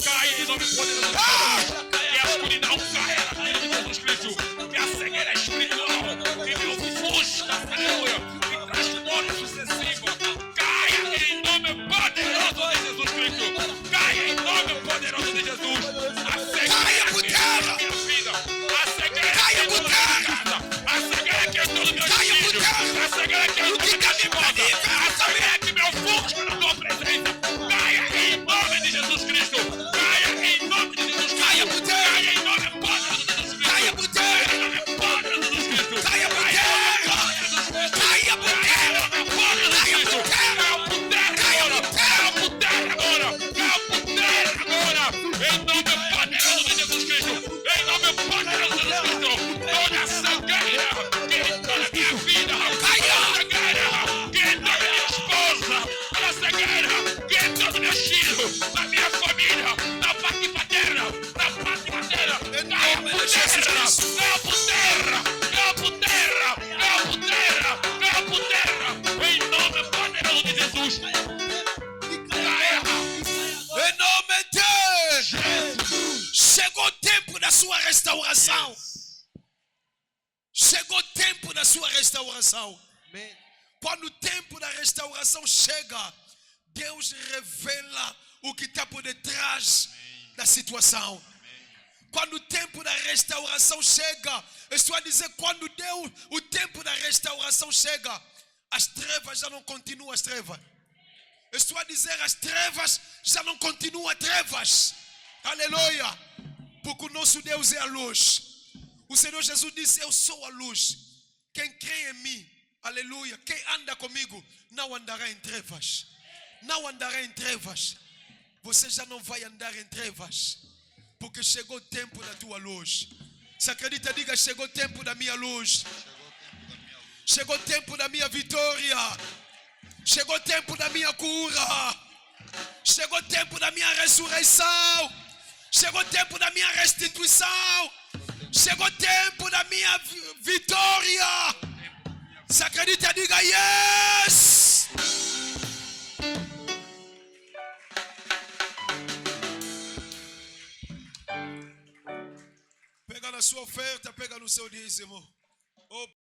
caia em nome poderoso de Jesus. Que a escuridão caia na vida de Jesus Cristo. Que a cegueira espiritual que me ofusca, aleluia, que transtorno sucessivo caia em nome poderoso de Jesus Cristo. Caia em nome poderoso de Jesus. A cegueira que entra na minha vida. A cegueira que entra na minha casa. A cegueira que entra no meu filho. A cegueira que entra na minha esposa. A cegueira que me ofusca na tua presença. Caia em nome de Jesus Cristo. Caia em nome de Jesus Cristo. Caia em nome poderoso de Jesus Cristo. Caia em nome poderoso de Jesus Cristo. Caia por terra. Caia por terra. Caia por terra agora. Em nome poderoso de Jesus Cristo. Em nome poderoso de Jesus Cristo. Toda cegueira que entrou na minha vida. Caia. Cegueira que entrou na minha esposa. Toda cegueira que entrou no meu filho. Na minha família. Na parte paterna. Caia por terra. Caia por terra. Em nome poderoso de Jesus. Em nome de Jesus. Chegou o tempo da sua restauração. Chegou o tempo da sua restauração. Quando o tempo da restauração chega, Deus revela o que está por detrás da situação. Quando o tempo da restauração chega, estou a dizer, quando o tempo da restauração chega, as trevas já não continuam as trevas. Estou a dizer, as trevas já não continuam trevas. Aleluia. Porque o nosso Deus é a luz. O Senhor Jesus disse, eu sou a luz. Quem crê em mim, aleluia, quem anda comigo, não andará em trevas. Não andará em trevas. Você já não vai andar em trevas. Porque chegou o tempo da tua luz. Se acredita, diga, chegou o tempo da minha luz. Chegou o tempo da minha vitória. Chegou o tempo da minha cura. Chegou o tempo da minha ressurreição. Chegou o tempo da minha restituição. Chegou o tempo da minha vitória. Se acredita, diga yes. Pega na sua oferta, pega no seu dízimo.